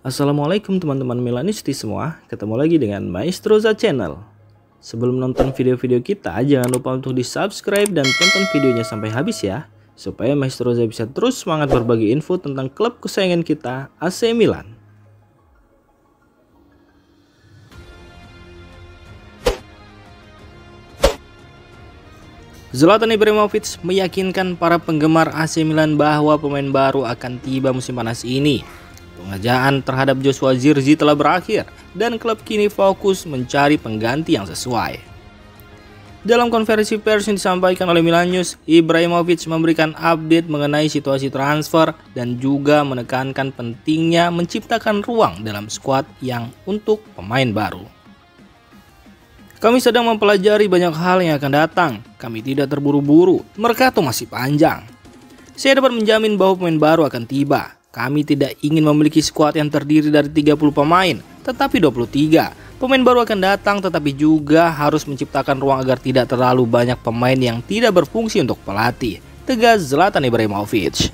Assalamualaikum teman-teman Milanisti semua, ketemu lagi dengan Maestroza Channel. Sebelum nonton video-video kita, jangan lupa untuk di subscribe dan tonton videonya sampai habis ya, supaya Maestroza bisa terus semangat berbagi info tentang klub kesayangan kita, AC Milan. Zlatan Ibrahimovic meyakinkan para penggemar AC Milan bahwa pemain baru akan tiba musim panas ini. Pengerjaan terhadap Joshua Zirkzee telah berakhir dan klub kini fokus mencari pengganti yang sesuai. Dalam konferensi pers yang disampaikan oleh Milan News, Ibrahimovic memberikan update mengenai situasi transfer dan juga menekankan pentingnya menciptakan ruang dalam skuad yang untuk pemain baru. Kami sedang mempelajari banyak hal yang akan datang. Kami tidak terburu-buru, mercato masih panjang. Saya dapat menjamin bahwa pemain baru akan tiba. Kami tidak ingin memiliki skuad yang terdiri dari 30 pemain, tetapi 23. Pemain baru akan datang tetapi juga harus menciptakan ruang agar tidak terlalu banyak pemain yang tidak berfungsi untuk pelatih, tegas Zlatan Ibrahimovic.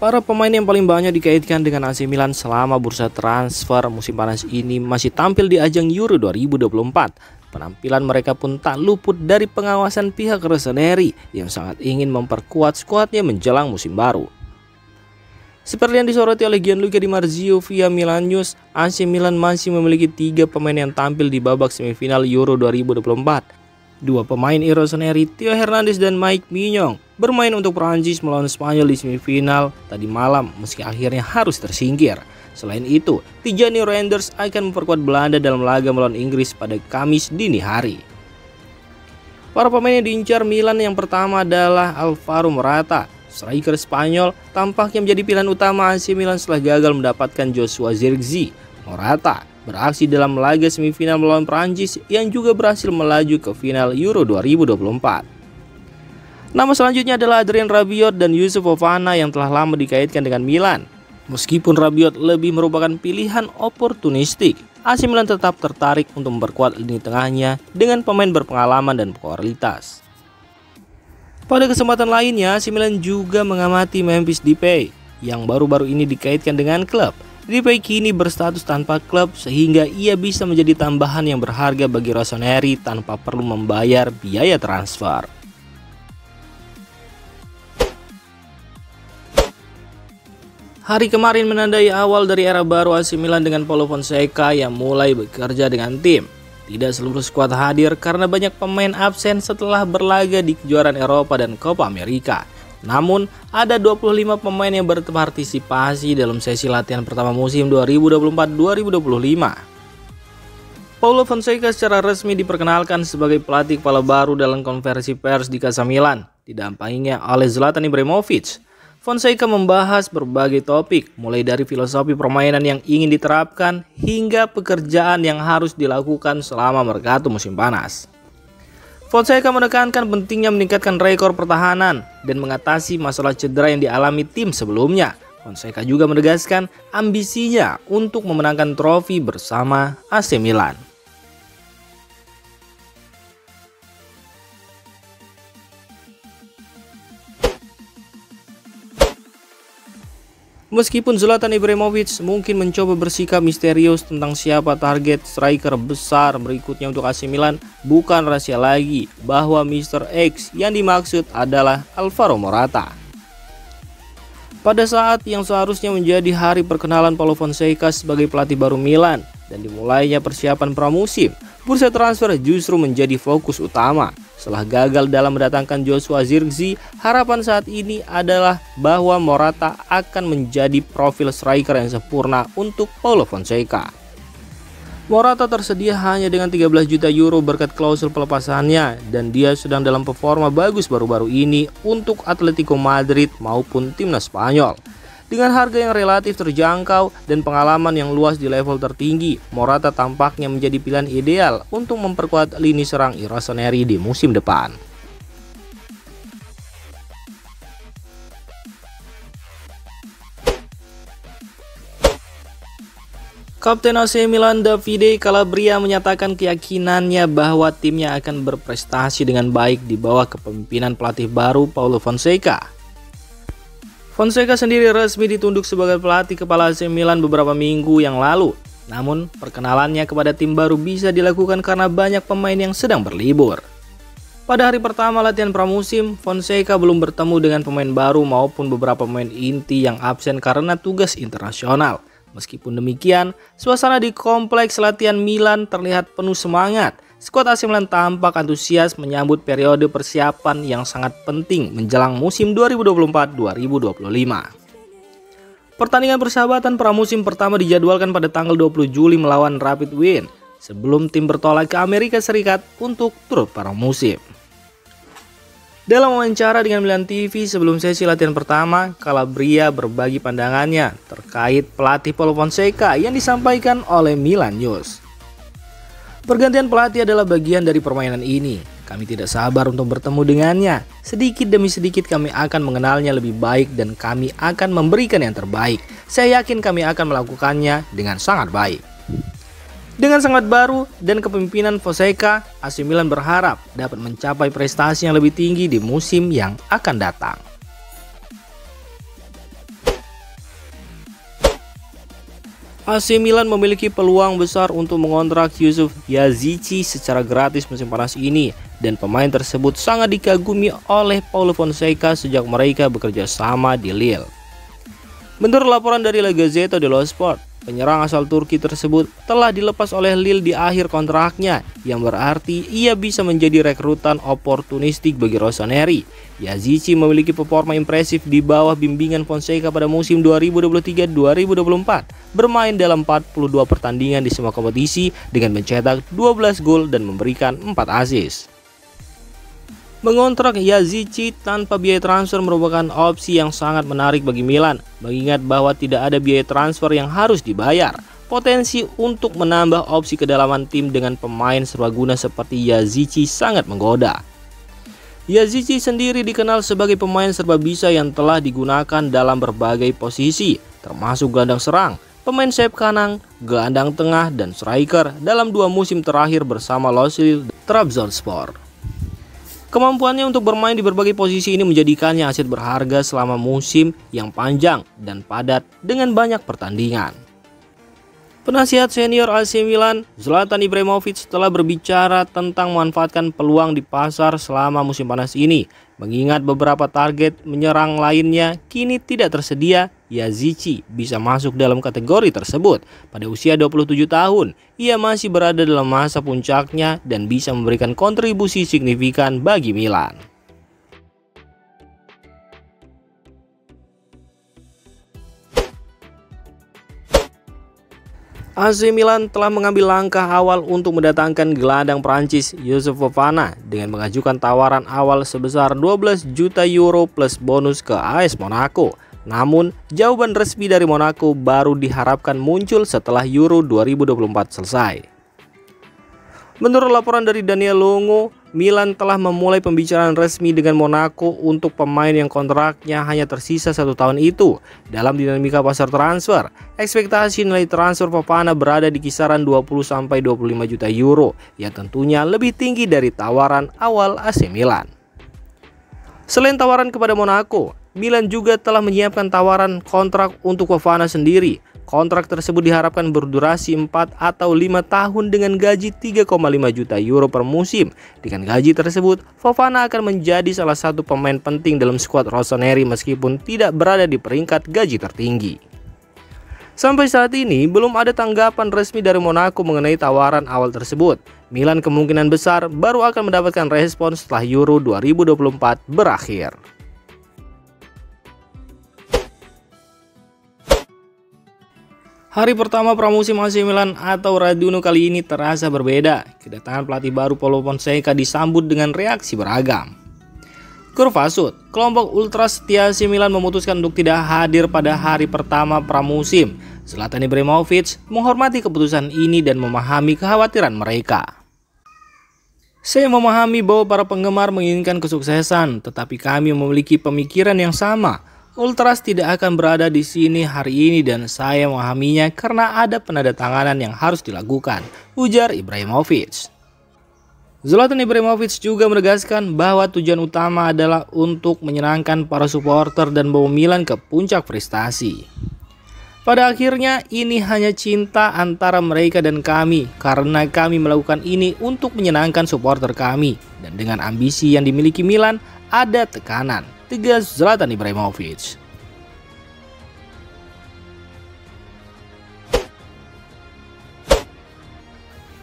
Para pemain yang paling banyak dikaitkan dengan AC Milan selama bursa transfer musim panas ini masih tampil di ajang Euro 2024. Penampilan mereka pun tak luput dari pengawasan pihak Rossoneri yang sangat ingin memperkuat skuadnya menjelang musim baru. Seperti yang disoroti oleh Gianluca Di Marzio via Milan News, AC Milan masih memiliki 3 pemain yang tampil di babak semifinal Euro 2024. 2 pemain Rossoneri, Theo Hernandez dan Mike Mignon, bermain untuk Prancis melawan Spanyol di semifinal tadi malam meski akhirnya harus tersingkir. Selain itu, Tijani Reinders akan memperkuat Belanda dalam laga melawan Inggris pada Kamis dini hari. Para pemain yang diincar Milan yang pertama adalah Alvaro Morata. Striker Spanyol tampaknya menjadi pilihan utama AC Milan setelah gagal mendapatkan Joshua Zirkzee. Morata beraksi dalam laga semifinal melawan Prancis yang juga berhasil melaju ke final Euro 2024. Nama selanjutnya adalah Adrien Rabiot dan Youssouf Fofana yang telah lama dikaitkan dengan Milan. Meskipun Rabiot lebih merupakan pilihan oportunistik, AC Milan tetap tertarik untuk memperkuat lini tengahnya dengan pemain berpengalaman dan kualitas. Pada kesempatan lainnya, AC Milan juga mengamati Memphis Depay yang baru-baru ini dikaitkan dengan klub. Depay kini berstatus tanpa klub sehingga ia bisa menjadi tambahan yang berharga bagi Rossoneri tanpa perlu membayar biaya transfer. Hari kemarin menandai awal dari era baru AC Milan dengan Paulo Fonseca yang mulai bekerja dengan tim. Tidak seluruh skuad hadir karena banyak pemain absen setelah berlaga di kejuaraan Eropa dan Copa America. Namun, ada 25 pemain yang berpartisipasi dalam sesi latihan pertama musim 2024-2025. Paulo Fonseca secara resmi diperkenalkan sebagai pelatih kepala baru dalam konferensi pers di Casa Milan, didampinginya oleh Zlatan Ibrahimovic. Fonseca membahas berbagai topik, mulai dari filosofi permainan yang ingin diterapkan hingga pekerjaan yang harus dilakukan selama mercato musim panas. Fonseca menekankan pentingnya meningkatkan rekor pertahanan dan mengatasi masalah cedera yang dialami tim sebelumnya. Fonseca juga menegaskan ambisinya untuk memenangkan trofi bersama AC Milan. Meskipun Zlatan Ibrahimovic mungkin mencoba bersikap misterius tentang siapa target striker besar berikutnya untuk AC Milan, bukan rahasia lagi bahwa Mr. X yang dimaksud adalah Alvaro Morata. Pada saat yang seharusnya menjadi hari perkenalan Paulo Fonseca sebagai pelatih baru Milan dan dimulainya persiapan pramusim, bursa transfer justru menjadi fokus utama. Setelah gagal dalam mendatangkan Joshua Zirkzee, harapan saat ini adalah bahwa Morata akan menjadi profil striker yang sempurna untuk Paulo Fonseca. Morata tersedia hanya dengan 13 juta euro berkat klausul pelepasannya dan dia sedang dalam performa bagus baru-baru ini untuk Atletico Madrid maupun timnas Spanyol. Dengan harga yang relatif terjangkau dan pengalaman yang luas di level tertinggi, Morata tampaknya menjadi pilihan ideal untuk memperkuat lini serang Rossoneri di musim depan. Kapten AC Milan Davide Calabria menyatakan keyakinannya bahwa timnya akan berprestasi dengan baik di bawah kepemimpinan pelatih baru Paulo Fonseca. Fonseca sendiri resmi ditunjuk sebagai pelatih kepala AC Milan beberapa minggu yang lalu. Namun, perkenalannya kepada tim baru bisa dilakukan karena banyak pemain yang sedang berlibur. Pada hari pertama latihan pramusim, Fonseca belum bertemu dengan pemain baru maupun beberapa pemain inti yang absen karena tugas internasional. Meskipun demikian, suasana di kompleks latihan Milan terlihat penuh semangat. Skuad AC Milan tampak antusias menyambut periode persiapan yang sangat penting menjelang musim 2024-2025. Pertandingan persahabatan pramusim pertama dijadwalkan pada tanggal 20 Juli melawan Rapid Wien sebelum tim bertolak ke Amerika Serikat untuk tur pramusim. Dalam wawancara dengan Milan TV sebelum sesi latihan pertama, Calabria berbagi pandangannya terkait pelatih Paulo Fonseca yang disampaikan oleh Milan News. Pergantian pelatih adalah bagian dari permainan ini. Kami tidak sabar untuk bertemu dengannya. Sedikit demi sedikit kami akan mengenalnya lebih baik dan kami akan memberikan yang terbaik. Saya yakin kami akan melakukannya dengan sangat baik. Dengan sangat baru dan kepemimpinan Fonseca, AC Milan berharap dapat mencapai prestasi yang lebih tinggi di musim yang akan datang. AC Milan memiliki peluang besar untuk mengontrak Yusuf Yazici secara gratis musim panas ini dan pemain tersebut sangat dikagumi oleh Paulo Fonseca sejak mereka bekerja sama di Lille. Menurut laporan dari La Gazzetta dello Sport, penyerang asal Turki tersebut telah dilepas oleh Lille di akhir kontraknya, yang berarti ia bisa menjadi rekrutan oportunistik bagi Rossoneri. Yazici memiliki performa impresif di bawah bimbingan Fonseca pada musim 2023-2024, bermain dalam 42 pertandingan di semua kompetisi dengan mencetak 12 gol dan memberikan 4 assist. Mengontrak Yazici tanpa biaya transfer merupakan opsi yang sangat menarik bagi Milan, mengingat bahwa tidak ada biaya transfer yang harus dibayar. Potensi untuk menambah opsi kedalaman tim dengan pemain serbaguna seperti Yazici sangat menggoda. Yazici sendiri dikenal sebagai pemain serba bisa yang telah digunakan dalam berbagai posisi, termasuk gelandang serang, pemain sayap kanan, gelandang tengah, dan striker dalam 2 musim terakhir bersama Losil Trabzonspor. Kemampuannya untuk bermain di berbagai posisi ini menjadikannya aset berharga selama musim yang panjang dan padat dengan banyak pertandingan. Penasihat senior AC Milan, Zlatan Ibrahimovic, telah berbicara tentang memanfaatkan peluang di pasar selama musim panas ini. Mengingat beberapa target menyerang lainnya kini tidak tersedia, Yazici bisa masuk dalam kategori tersebut. Pada usia 27 tahun, ia masih berada dalam masa puncaknya dan bisa memberikan kontribusi signifikan bagi Milan. AC Milan telah mengambil langkah awal untuk mendatangkan gelandang Prancis Youssouf Fofana dengan mengajukan tawaran awal sebesar 12 juta euro plus bonus ke AS Monaco. Namun, jawaban resmi dari Monaco baru diharapkan muncul setelah Euro 2024 selesai. Menurut laporan dari Daniel Longo, Milan telah memulai pembicaraan resmi dengan Monaco untuk pemain yang kontraknya hanya tersisa 1 tahun itu. Dalam dinamika pasar transfer, ekspektasi nilai transfer Fofana berada di kisaran 20-25 juta euro, yang tentunya lebih tinggi dari tawaran awal AC Milan. Selain tawaran kepada Monaco, Milan juga telah menyiapkan tawaran kontrak untuk Fofana sendiri. Kontrak tersebut diharapkan berdurasi 4 atau 5 tahun dengan gaji 3,5 juta euro per musim. Dengan gaji tersebut, Fofana akan menjadi salah satu pemain penting dalam skuad Rossoneri meskipun tidak berada di peringkat gaji tertinggi. Sampai saat ini, belum ada tanggapan resmi dari Monaco mengenai tawaran awal tersebut. Milan kemungkinan besar baru akan mendapatkan respon setelah Euro 2024 berakhir. Hari pertama pramusim AC Milan atau Raduno kali ini terasa berbeda. Kedatangan pelatih baru Paulo Fonseca disambut dengan reaksi beragam. Kurvasut, kelompok ultra setia AC Milan memutuskan untuk tidak hadir pada hari pertama pramusim. Zlatan Ibrahimovic menghormati keputusan ini dan memahami kekhawatiran mereka. Saya memahami bahwa para penggemar menginginkan kesuksesan, tetapi kami memiliki pemikiran yang sama. Ultras tidak akan berada di sini hari ini dan saya memahaminya karena ada penandatanganan yang harus dilakukan, ujar Ibrahimovic. Zlatan Ibrahimovic juga menegaskan bahwa tujuan utama adalah untuk menyenangkan para supporter dan membawa Milan ke puncak prestasi. Pada akhirnya ini hanya cinta antara mereka dan kami karena kami melakukan ini untuk menyenangkan supporter kami dan dengan ambisi yang dimiliki Milan ada tekanan, tegas Zlatan Ibrahimovic.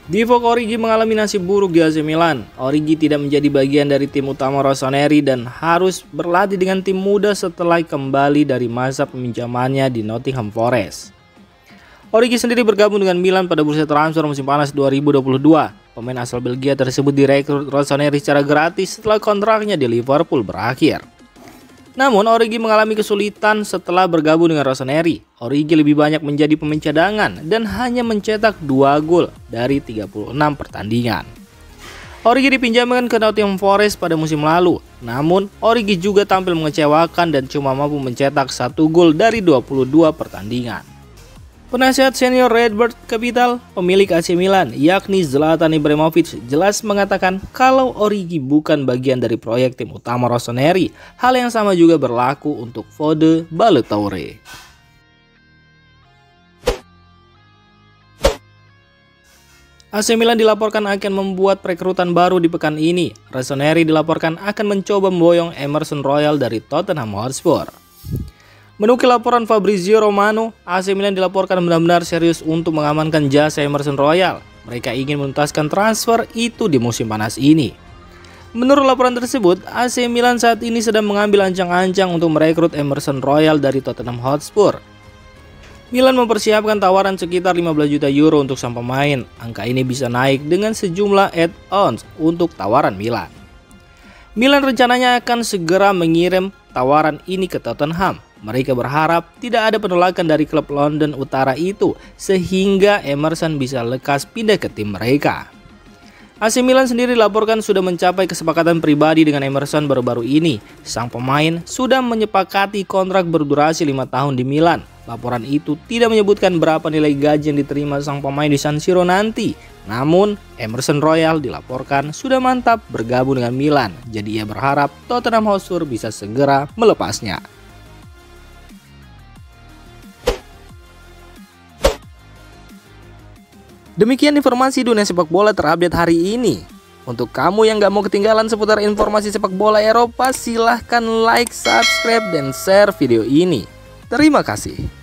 Divock Origi mengalami nasib buruk di AC Milan. Origi tidak menjadi bagian dari tim utama Rossoneri dan harus berlatih dengan tim muda setelah kembali dari masa peminjamannya di Nottingham Forest. Origi sendiri bergabung dengan Milan pada bursa transfer musim panas 2022. Pemain asal Belgia tersebut direkrut Rossoneri secara gratis setelah kontraknya di Liverpool berakhir. Namun Origi mengalami kesulitan setelah bergabung dengan Rossoneri. Origi lebih banyak menjadi pemain cadangan dan hanya mencetak 2 gol dari 36 pertandingan. Origi dipinjamkan ke Nottingham Forest pada musim lalu. Namun Origi juga tampil mengecewakan dan cuma mampu mencetak 1 gol dari 22 pertandingan. Penasihat senior Redbird Capital, pemilik AC Milan, yakni Zlatan Ibrahimovic, jelas mengatakan kalau Origi bukan bagian dari proyek tim utama Rossoneri. Hal yang sama juga berlaku untuk Fode Ballo-Touré. AC Milan dilaporkan akan membuat perekrutan baru di pekan ini. Rossoneri dilaporkan akan mencoba memboyong Emerson Royal dari Tottenham Hotspur. Menukil laporan Fabrizio Romano, AC Milan dilaporkan benar-benar serius untuk mengamankan jasa Emerson Royal. Mereka ingin menuntaskan transfer itu di musim panas ini. Menurut laporan tersebut, AC Milan saat ini sedang mengambil ancang-ancang untuk merekrut Emerson Royal dari Tottenham Hotspur. Milan mempersiapkan tawaran sekitar 15 juta euro untuk sang pemain. Angka ini bisa naik dengan sejumlah add-ons untuk tawaran Milan. Milan rencananya akan segera mengirim tawaran ini ke Tottenham. Mereka berharap tidak ada penolakan dari klub London Utara itu sehingga Emerson bisa lekas pindah ke tim mereka. AC Milan sendiri dilaporkan sudah mencapai kesepakatan pribadi dengan Emerson baru-baru ini. Sang pemain sudah menyepakati kontrak berdurasi 5 tahun di Milan. Laporan itu tidak menyebutkan berapa nilai gaji yang diterima sang pemain di San Siro nanti. Namun Emerson Royal dilaporkan sudah mantap bergabung dengan Milan. Jadi ia berharap Tottenham Hotspur bisa segera melepasnya. Demikian informasi dunia sepak bola terupdate hari ini. Untuk kamu yang gak mau ketinggalan seputar informasi sepak bola Eropa, silahkan like, subscribe, dan share video ini. Terima kasih.